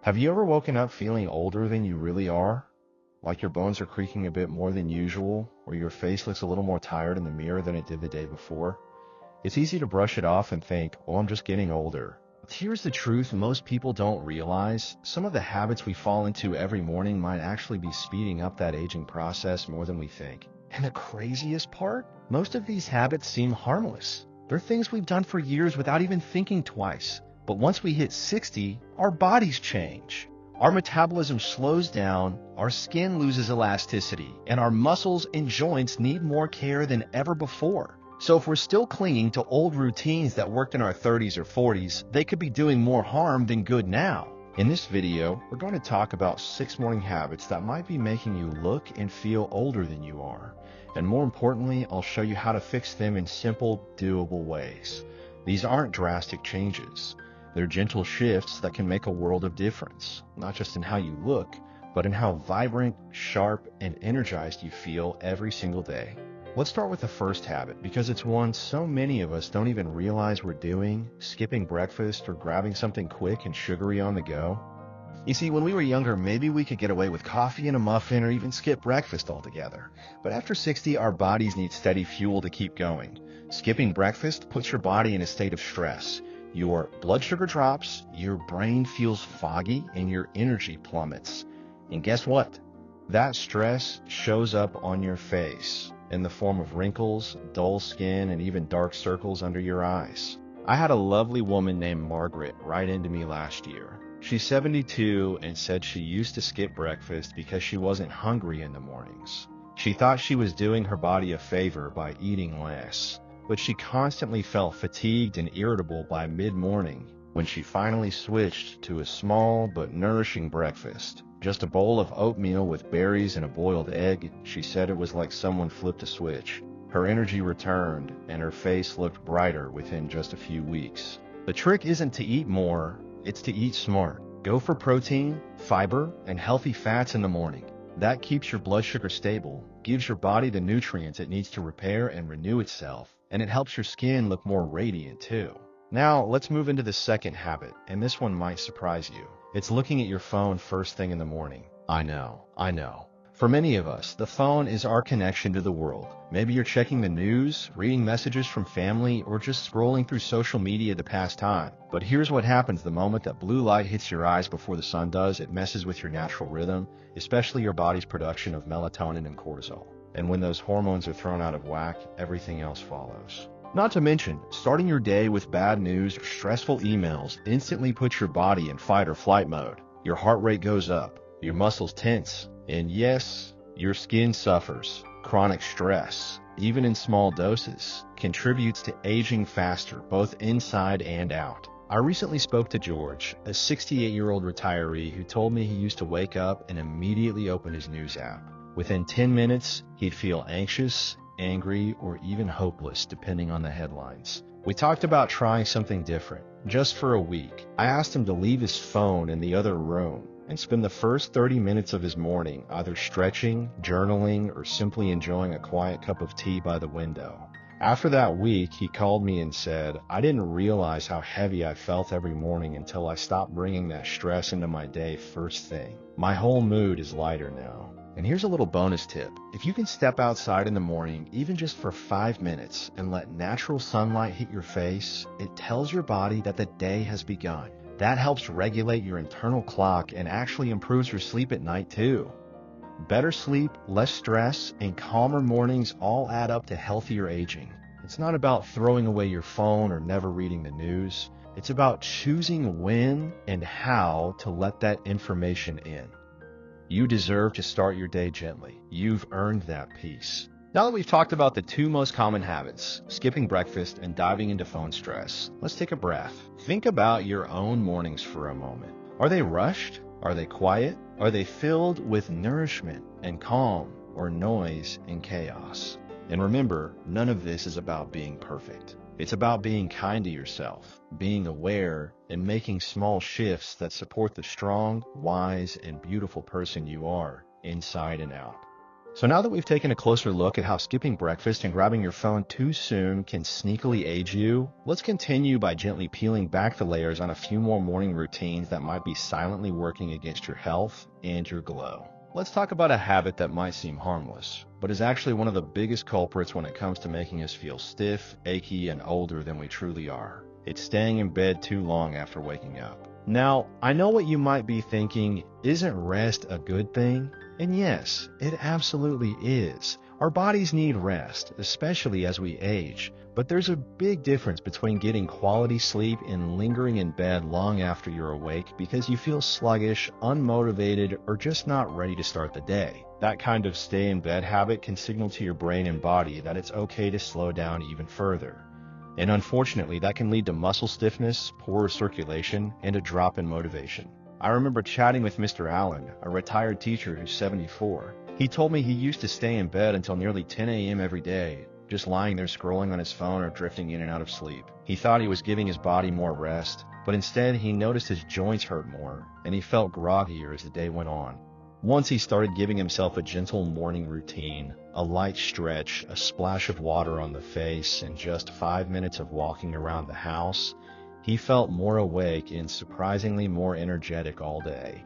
Have you ever woken up feeling older than you really are? Like your bones are creaking a bit more than usual, or your face looks a little more tired in the mirror than it did the day before? It's easy to brush it off and think, oh, I'm just getting older. But here's the truth most people don't realize. Some of the habits we fall into every morning might actually be speeding up that aging process more than we think. And the craziest part? Most of these habits seem harmless. They're things we've done for years without even thinking twice. But once we hit 60, our bodies change. Our metabolism slows down, our skin loses elasticity, and our muscles and joints need more care than ever before. So if we're still clinging to old routines that worked in our 30s or 40s, they could be doing more harm than good now. In this video, we're going to talk about 6 morning habits that might be making you look and feel older than you are. And more importantly, I'll show you how to fix them in simple, doable ways. These aren't drastic changes. They're gentle shifts that can make a world of difference, not just in how you look, but in how vibrant, sharp, and energized you feel every single day. Let's start with the first habit, because it's one so many of us don't even realize we're doing: skipping breakfast or grabbing something quick and sugary on the go. You see, when we were younger, maybe we could get away with coffee and a muffin or even skip breakfast altogether. But after 60, our bodies need steady fuel to keep going. Skipping breakfast puts your body in a state of stress. Your blood sugar drops, your brain feels foggy, and your energy plummets. And guess what? That stress shows up on your face in the form of wrinkles, dull skin, and even dark circles under your eyes. I had a lovely woman named Margaret write into me last year. She's 72 and said she used to skip breakfast because she wasn't hungry in the mornings. She thought she was doing her body a favor by eating less. But she constantly felt fatigued and irritable by mid-morning when she finally switched to a small but nourishing breakfast. Just a bowl of oatmeal with berries and a boiled egg. She said it was like someone flipped a switch. Her energy returned, and her face looked brighter within just a few weeks. The trick isn't to eat more, it's to eat smart. Go for protein, fiber, and healthy fats in the morning. That keeps your blood sugar stable, gives your body the nutrients it needs to repair and renew itself, and it helps your skin look more radiant too. Now, let's move into the second habit, and this one might surprise you. It's looking at your phone first thing in the morning. I know. For many of us, the phone is our connection to the world. Maybe you're checking the news, reading messages from family, or just scrolling through social media to pass time. But here's what happens the moment that blue light hits your eyes before the sun does. It messes with your natural rhythm, especially your body's production of melatonin and cortisol. And when those hormones are thrown out of whack, everything else follows. Not to mention, starting your day with bad news or stressful emails instantly puts your body in fight or flight mode. Your heart rate goes up, your muscles tense, and yes, your skin suffers. Chronic stress, even in small doses, contributes to aging faster, both inside and out. I recently spoke to George, a 68-year-old retiree who told me he used to wake up and immediately open his news app. Within 10 minutes, he'd feel anxious, angry, or even hopeless, depending on the headlines. We talked about trying something different, just for a week. I asked him to leave his phone in the other room and spend the first 30 minutes of his morning either stretching, journaling, or simply enjoying a quiet cup of tea by the window. After that week, he called me and said, I didn't realize how heavy I felt every morning until I stopped bringing that stress into my day first thing. My whole mood is lighter now. And here's a little bonus tip. If you can step outside in the morning, even just for 5 minutes, and let natural sunlight hit your face, it tells your body that the day has begun. That helps regulate your internal clock and actually improves your sleep at night too. Better sleep, less stress, and calmer mornings all add up to healthier aging. It's not about throwing away your phone or never reading the news. It's about choosing when and how to let that information in. You deserve to start your day gently. You've earned that peace. Now that we've talked about the 2 most common habits, skipping breakfast and diving into phone stress, let's take a breath. Think about your own mornings for a moment. Are they rushed? Are they quiet? Are they filled with nourishment and calm, or noise and chaos? And remember, none of this is about being perfect. It's about being kind to yourself, being aware, and making small shifts that support the strong, wise, and beautiful person you are, inside and out. So now that we've taken a closer look at how skipping breakfast and grabbing your phone too soon can sneakily age you, let's continue by gently peeling back the layers on a few more morning routines that might be silently working against your health and your glow. Let's talk about a habit that might seem harmless, but is actually one of the biggest culprits when it comes to making us feel stiff, achy, and older than we truly are. It's staying in bed too long after waking up. Now, I know what you might be thinking, isn't rest a good thing? And yes, it absolutely is. Our bodies need rest, especially as we age. But there's a big difference between getting quality sleep and lingering in bed long after you're awake because you feel sluggish, unmotivated, or just not ready to start the day. That kind of stay in bed habit can signal to your brain and body that it's okay to slow down even further. And unfortunately, that can lead to muscle stiffness, poorer circulation, and a drop in motivation. I remember chatting with Mr. Allen, a retired teacher who's 74. He told me he used to stay in bed until nearly 10 a.m. every day, just lying there scrolling on his phone or drifting in and out of sleep. He thought he was giving his body more rest, but instead he noticed his joints hurt more, and he felt groggier as the day went on. Once he started giving himself a gentle morning routine, a light stretch, a splash of water on the face, and just 5 minutes of walking around the house, he felt more awake and surprisingly more energetic all day.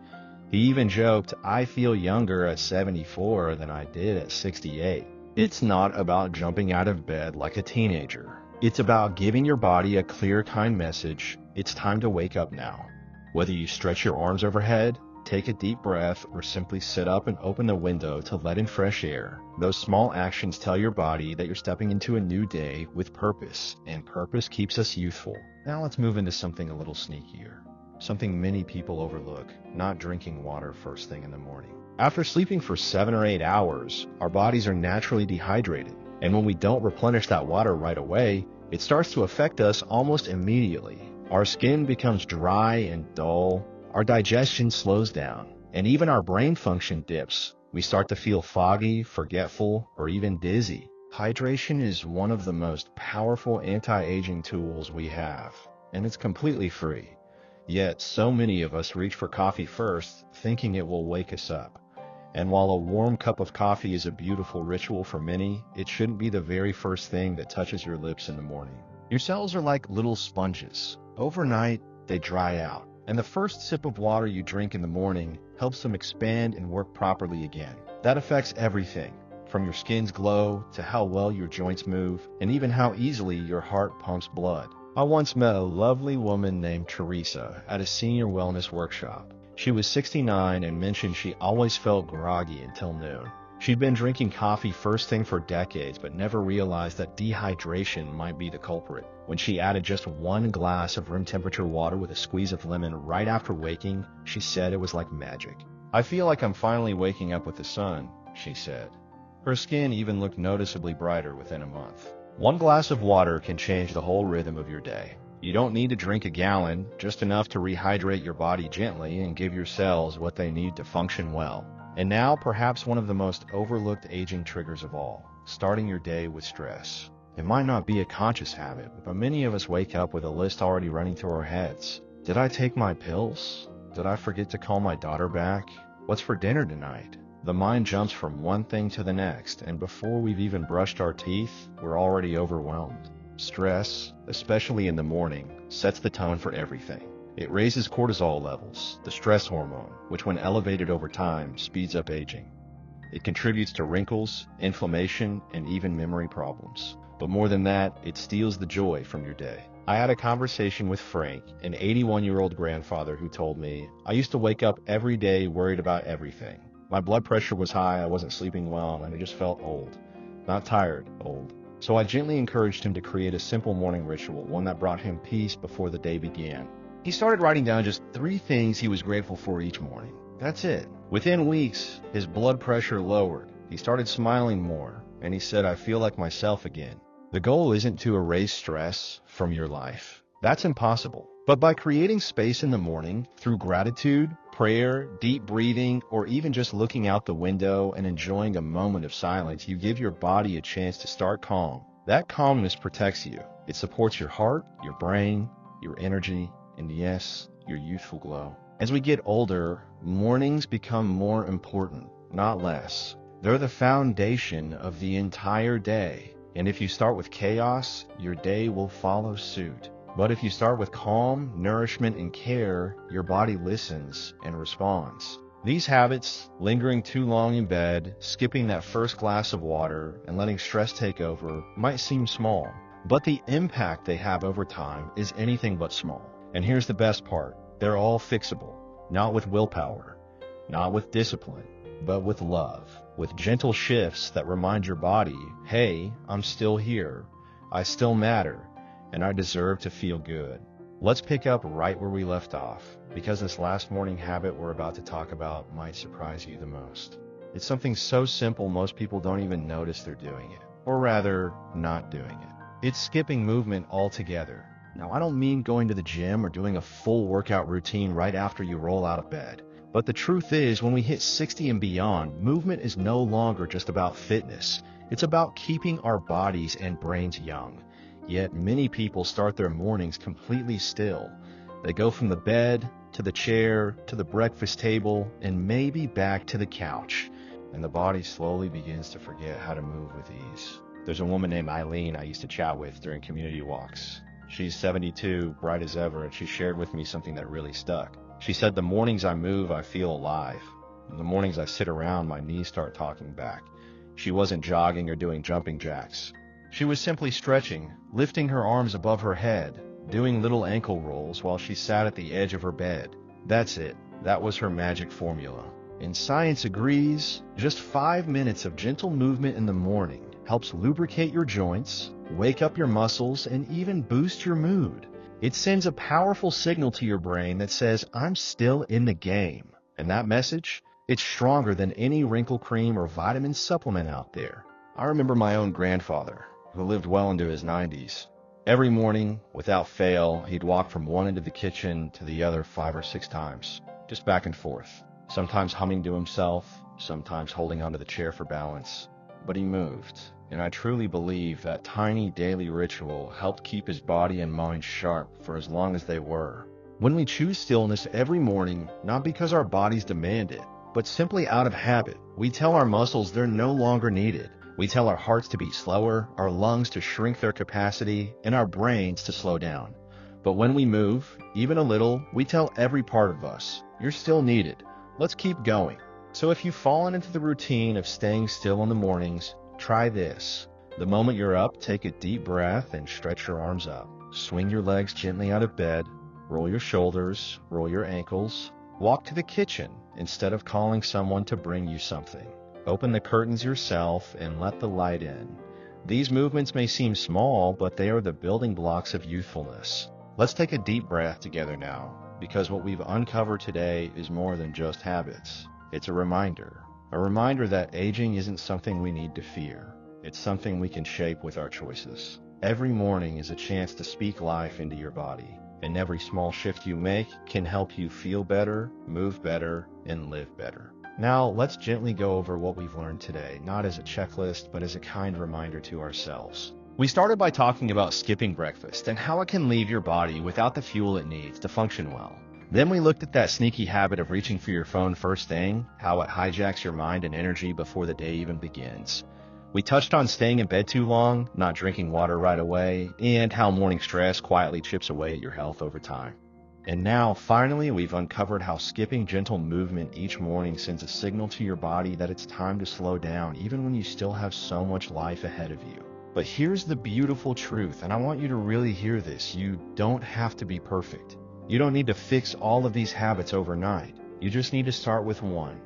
He even joked, "I feel younger at 74 than I did at 68. It's not about jumping out of bed like a teenager. It's about giving your body a clear, kind message. It's time to wake up now. Whether you stretch your arms overhead, take a deep breath, or simply sit up and open the window to let in fresh air, those small actions tell your body that you're stepping into a new day with purpose, and purpose keeps us youthful. Now let's move into something a little sneakier. Something many people overlook, not drinking water first thing in the morning. After sleeping for 7 or 8 hours, our bodies are naturally dehydrated, and when we don't replenish that water right away, it starts to affect us almost immediately. Our skin becomes dry and dull, our digestion slows down, and even our brain function dips. We start to feel foggy, forgetful, or even dizzy. Hydration is one of the most powerful anti-aging tools we have, and it's completely free. Yet, so many of us reach for coffee first, thinking it will wake us up. And while a warm cup of coffee is a beautiful ritual for many, it shouldn't be the very first thing that touches your lips in the morning. Your cells are like little sponges. Overnight, they dry out, and the first sip of water you drink in the morning helps them expand and work properly again. That affects everything, from your skin's glow to how well your joints move, and even how easily your heart pumps blood. I once met a lovely woman named Teresa at a senior wellness workshop. She was 69 and mentioned she always felt groggy until noon. She'd been drinking coffee first thing for decades, but never realized that dehydration might be the culprit. When she added just 1 glass of room temperature water with a squeeze of lemon right after waking, she said it was like magic. "I feel like I'm finally waking up with the sun," she said. Her skin even looked noticeably brighter within a month. 1 glass of water can change the whole rhythm of your day. You don't need to drink a gallon, just enough to rehydrate your body gently and give your cells what they need to function well. And now, perhaps one of the most overlooked aging triggers of all, starting your day with stress. It might not be a conscious habit, but many of us wake up with a list already running through our heads. Did I take my pills? Did I forget to call my daughter back? What's for dinner tonight? The mind jumps from one thing to the next, and before we've even brushed our teeth, we're already overwhelmed. Stress, especially in the morning, sets the tone for everything. It raises cortisol levels, the stress hormone, which when elevated over time, speeds up aging. It contributes to wrinkles, inflammation, and even memory problems. But more than that, it steals the joy from your day. I had a conversation with Frank, an 81-year-old grandfather who told me, "I used to wake up every day worried about everything. My blood pressure was high, I wasn't sleeping well, and I just felt old. Not tired, old." So I gently encouraged him to create a simple morning ritual, one that brought him peace before the day began. He started writing down just 3 things he was grateful for each morning. That's it. Within weeks, his blood pressure lowered. He started smiling more, and he said, "I feel like myself again." The goal isn't to erase stress from your life. That's impossible. But by creating space in the morning through gratitude, prayer, deep breathing, or even just looking out the window and enjoying a moment of silence, you give your body a chance to start calm. That calmness protects you. It supports your heart, your brain, your energy, and yes, your youthful glow. As we get older, mornings become more important, not less. They're the foundation of the entire day. And if you start with chaos, your day will follow suit. But if you start with calm, nourishment, and care, your body listens and responds. These habits, lingering too long in bed, skipping that first glass of water, and letting stress take over, might seem small. But the impact they have over time is anything but small. And here's the best part. They're all fixable. Not with willpower, not with discipline, but with love. With gentle shifts that remind your body, hey, I'm still here, I still matter, and I deserve to feel good. Let's pick up right where we left off, because this last morning habit we're about to talk about might surprise you the most. It's something so simple most people don't even notice they're doing it, or rather, not doing it. It's skipping movement altogether. Now, I don't mean going to the gym or doing a full workout routine right after you roll out of bed. But the truth is, when we hit 60 and beyond, movement is no longer just about fitness. It's about keeping our bodies and brains young. Yet many people start their mornings completely still. They go from the bed, to the chair, to the breakfast table, and maybe back to the couch. And the body slowly begins to forget how to move with ease. There's a woman named Eileen I used to chat with during community walks. She's 72, bright as ever, and she shared with me something that really stuck. She said, the mornings I move, I feel alive. And the mornings I sit around, my knees start talking back. She wasn't jogging or doing jumping jacks. She was simply stretching, lifting her arms above her head, doing little ankle rolls while she sat at the edge of her bed. That's it. That was her magic formula. And science agrees, just 5 minutes of gentle movement in the morning helps lubricate your joints, wake up your muscles, and even boost your mood. It sends a powerful signal to your brain that says, I'm still in the game. And that message, it's stronger than any wrinkle cream or vitamin supplement out there. I remember my own grandfather, who lived well into his 90s. Every morning, without fail, he'd walk from one end of the kitchen to the other 5 or 6 times, just back and forth, sometimes humming to himself, sometimes holding onto the chair for balance. But he moved. And I truly believe that tiny daily ritual helped keep his body and mind sharp for as long as they were. When we choose stillness every morning, not because our bodies demand it, but simply out of habit, we tell our muscles they're no longer needed. We tell our hearts to beat slower, our lungs to shrink their capacity, and our brains to slow down. But when we move, even a little, we tell every part of us, you're still needed. Let's keep going. So if you've fallen into the routine of staying still in the mornings, try this. The moment you're up, take a deep breath and stretch your arms up. Swing your legs gently out of bed. Roll your shoulders, roll your ankles. Walk to the kitchen instead of calling someone to bring you something. Open the curtains yourself and let the light in. These movements may seem small, but they are the building blocks of youthfulness. Let's take a deep breath together now, because what we've uncovered today is more than just habits. It's a reminder that aging isn't something we need to fear. It's something we can shape with our choices. Every morning is a chance to speak life into your body, and every small shift you make can help you feel better, move better, and live better. Now, let's gently go over what we've learned today, not as a checklist, but as a kind reminder to ourselves. We started by talking about skipping breakfast and how it can leave your body without the fuel it needs to function well. Then we looked at that sneaky habit of reaching for your phone first thing, how it hijacks your mind and energy before the day even begins. We touched on staying in bed too long, not drinking water right away, and how morning stress quietly chips away at your health over time. And now, finally, we've uncovered how skipping gentle movement each morning sends a signal to your body that it's time to slow down, even when you still have so much life ahead of you. But here's the beautiful truth, and I want you to really hear this. You don't have to be perfect. You don't need to fix all of these habits overnight. You just need to start with one.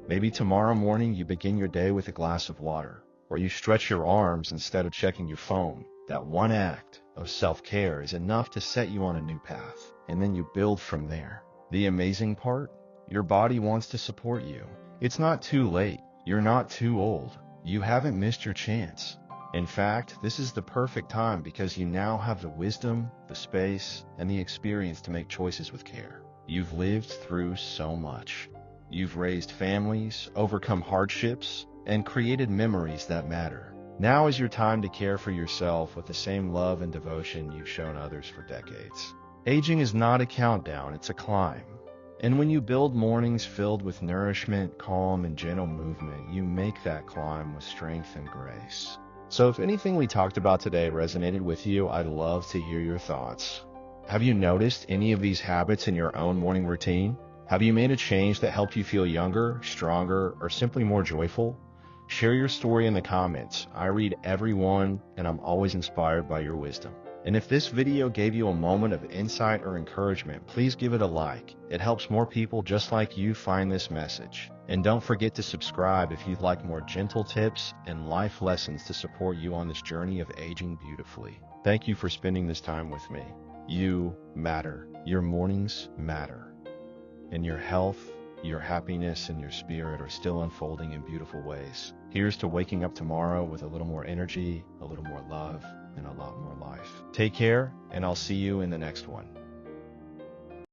Maybe tomorrow morning you begin your day with a glass of water, or you stretch your arms instead of checking your phone. That one act of self-care is enough to set you on a new path, and then you build from there. The amazing part? Your body wants to support you. It's not too late. You're not too old. You haven't missed your chance. In fact, this is the perfect time because you now have the wisdom, the space, and the experience to make choices with care. You've lived through so much. You've raised families, overcome hardships, and created memories that matter. Now is your time to care for yourself with the same love and devotion you've shown others for decades. Aging is not a countdown, it's a climb. And when you build mornings filled with nourishment, calm, and gentle movement, you make that climb with strength and grace. So if anything we talked about today resonated with you, I'd love to hear your thoughts. Have you noticed any of these habits in your own morning routine? Have you made a change that helped you feel younger, stronger, or simply more joyful? Share your story in the comments. I read every one, and I'm always inspired by your wisdom. And if this video gave you a moment of insight or encouragement, please give it a like. It helps more people just like you find this message. And don't forget to subscribe if you'd like more gentle tips and life lessons to support you on this journey of aging beautifully. Thank you for spending this time with me. You matter. Your mornings matter. And your health, your happiness, and your spirit are still unfolding in beautiful ways. Here's to waking up tomorrow with a little more energy, a little more love, and a lot more life. Take care, and I'll see you in the next one.